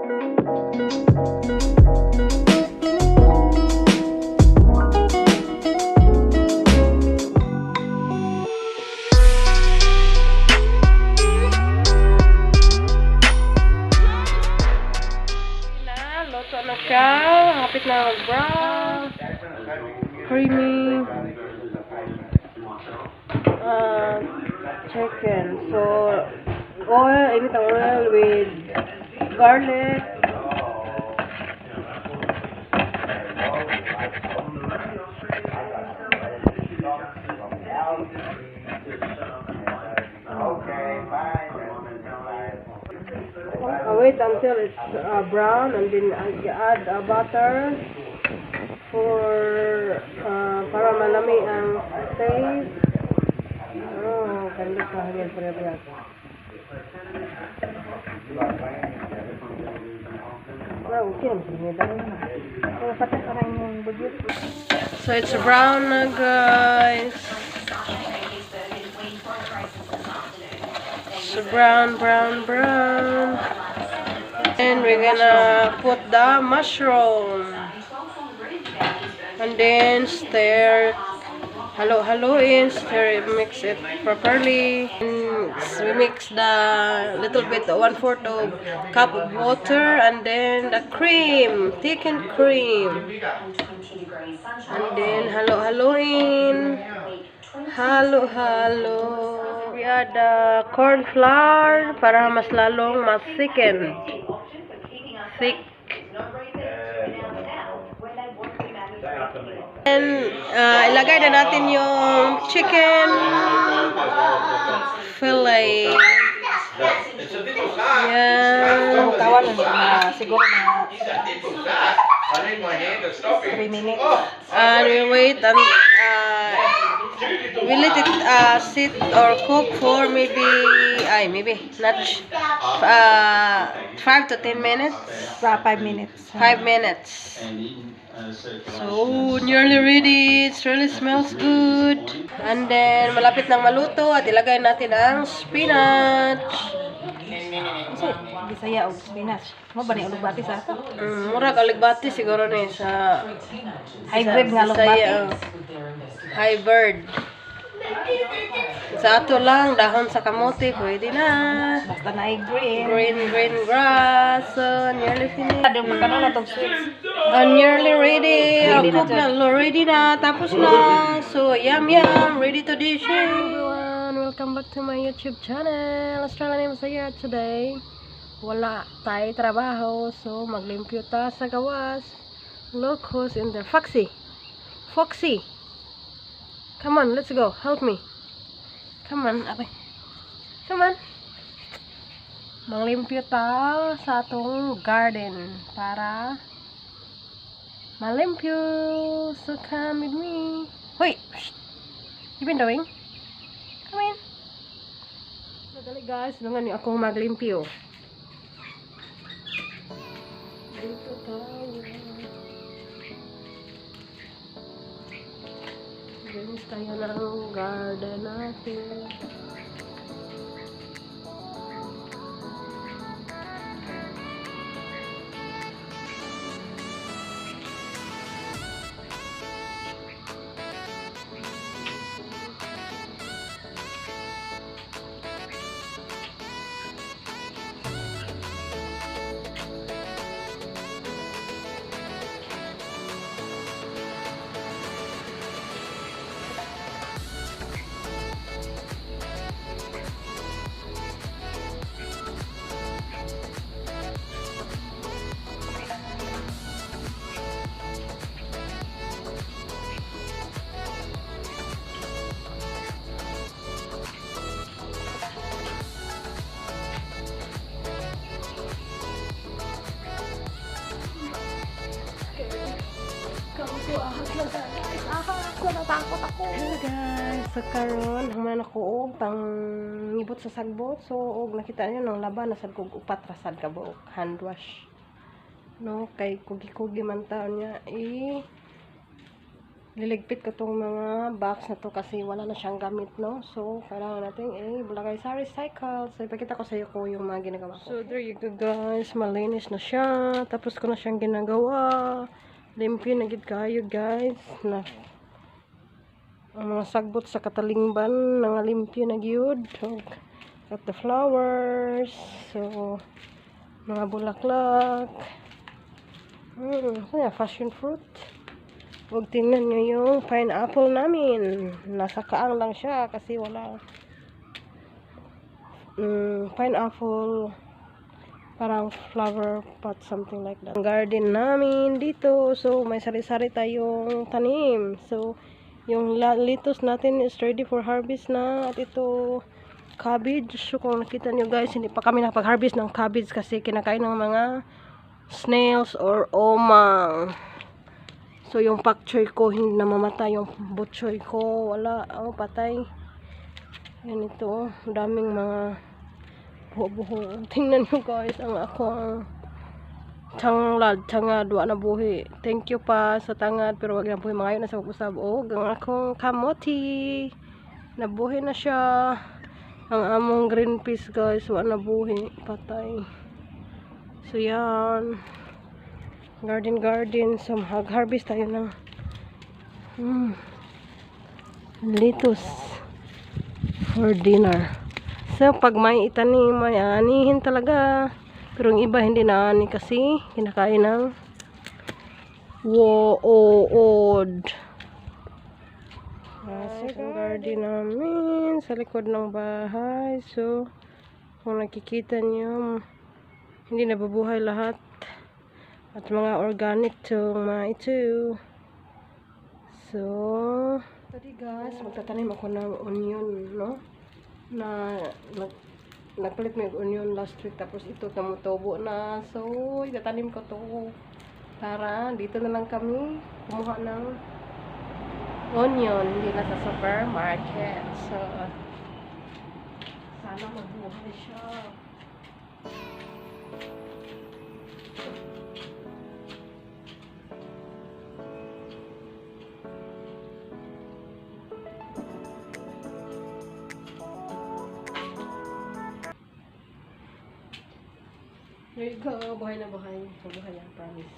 Luto na siya. Hapit na mag-brown. Creamy. Chicken. So, oil. Init ang oil with garlic. Wait until it's brown, and then I add butter for para malami ang taste. Oh, ganda ka hanggang pare-pareha. Wow, okay. So it's brown na, guys. So brown. And we're gonna put the mushroom. And then stir. Halo-haloin, stir, mix it properly. And we mix the little bit, 1/4 of cup of water, and then the cream, thickened cream. And then halo-haloin. Halo. We add the corn flour para mas lalong mas thicken. Thick. And ilagay na natin yung chicken fillet. Yan. Siguro na 3 minutes. And we wait and we let it sit or cook for maybe not 5 to 10 minutes. 5 minutes. 5 minutes. So, nearly ready. It really smells good. And then, malapit nang maluto at ilagay natin ang spinach. Kasi, Bisaya o spinach. Mo ba ni alugbati sa ato? Mura ka alugbati siguro ni sa Hybrid nga alugbati. Hybrid. Sa ato lang, dahon sa kamote, pwede na. Basta na green. Green grass. So, nearly finished. Magkano na itong sweets? Nearly ready. Cook na. Ready na. Tapos na. So, yum. Ready to dish. Hey everyone. Welcome back to my YouTube channel. Australianang Bisaya. Today, wala tayo trabaho. So, maglimpyo ta sa gawas. Look who's in there. Foxy. Come on, let's go. Help me. Come on, abay. Come on. Manglimpyo ta sa atong garden para malimpyo. So come with me. Hoy! You been doing? Come in. So dali guys, dungan niyo akong maglimpyo. Dito tayo. Guys, tayo na ang garden natin. Natakot ako. Hello guys, so karon human ako pang ngibot sa sagbot. So og nakita niyo nang laban nasad kog upat rasad ka buok hand wash. No kay kugi-kugi man taon niya liligpit ko tong mga box na to kasi wala na siyang gamit, no? So, kailangan natin ilagay sa recycle. So, ipakita ko sa iyo ko yung mga ginagawa ko. So, there you go guys. Malinis na siya. Tapos ko na siyang ginagawa. Limpyo na gid kayo guys. Na ang mga sagbot sa katalingban, limpyo na gyud. Got the flowers. So, mga bulaklak. Kaya fashion fruit. Huwag tingnan nyo yung pineapple namin. Nasa kaang lang siya kasi wala pineapple, parang flower pot, something like that. Ang garden namin dito. So, may sari-sari tayong tanim. So, yung lettuce natin is ready for harvest na. At ito, cabbage. So, kung nakita nyo guys, hindi pa kami nakapag-harvest ng cabbage kasi kinakain ng mga snails or omang. So, yung pak choy ko, hindi namamatay. Yung butchoy ko, wala. Patay. Yan ito. Daming mga buho-buho. Tingnan nyo guys, ang akong tangad, wa na buhi. Thank you pa sa tangad, pero wag na buhi. Mga yun na sa pag-usab. Ang akong kamote. Nabuhi na siya. Ang among green peas guys, wa na buhi. Patay. So, yan. Garden. So, mag-harvest tayo ng lettuce for dinner. So, pag may itanim, may anihin talaga. Pero yung iba hindi na ani kasi kinakain ng wood. Sa garden namin sa likod ng bahay. So, kung nakikita nyo, hindi nabubuhay lahat. At mga organic tong mga ito. So, tadi guys, magtatanim ako ng onion, no? Nagpalit mo yung onion last week. Tapos ito kamutobo na. So, itatanim ko to. Tara, dito na lang kami kumuha ng onion. Hindi na sa supermarket. So, sana magbuhay siya. There you go. Buhay na buhay. Buhay yan, promise.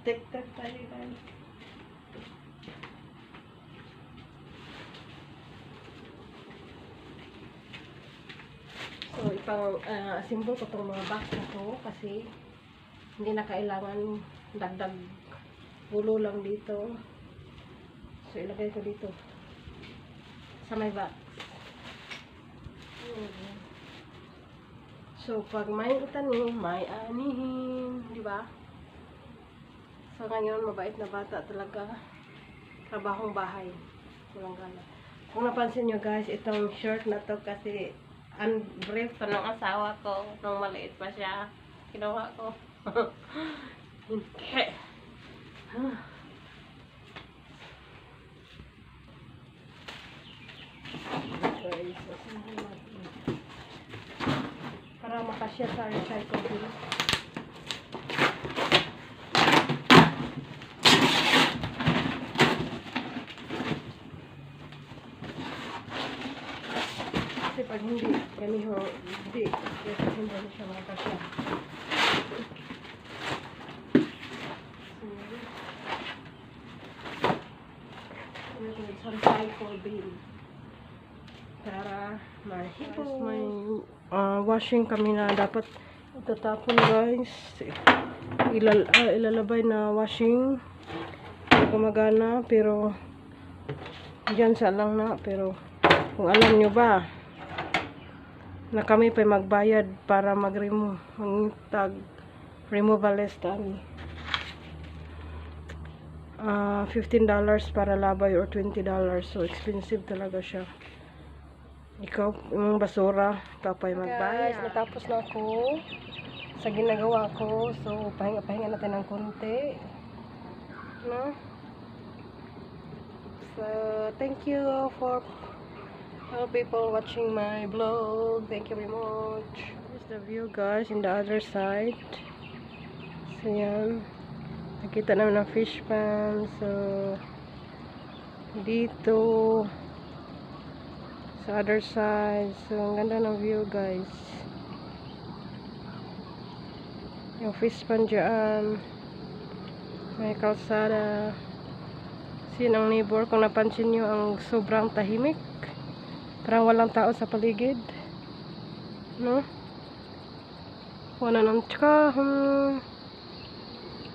Tik-tak tayo guys. So, simbol ko itong mga box na to kasi hindi na kailangan dagdag pulo lang dito. So, ilagay ko dito sa may box. So, pag may itanim, may anihin, di ba? So, ngayon, mabait na bata talaga. Trabahong bahay. Walang gana. Kung napansin nyo guys, itong shirt na to kasi unbrief pa ng asawa ko nung maliit pa siya. Kinuha ko. Hindi. Para makasya sa recycle bin. Kasi pag hindi kami hindi siya makasya. Sa recycle bin. Para mahipos. May washing kami na dapat itatapon guys. Ilalabay na washing. Hindi gumagana pero dyan sa lang na. Pero kung alam nyo ba na kami pa magbayad para mag-remove ang tag removalist kami. $15 para labay or $20. So expensive talaga siya. Ikaw, yung basura, kapay magbayad. Guys, natapos na ako sa ginagawa ko. So, pahinga natin ng konti. No? So, thank you for Hello people watching my vlog. Thank you very much. Here's the view guys in the other side. So yan. Nakita namin ang fish pan. So dito sa other side. So ang ganda ng view guys. Yung fish pan dyan. May kalsada. Sin ang neighbor, kung napansin nyo, ang sobrang tahimik. Parang walang tao sa paligid. No? Wala ng tsaka.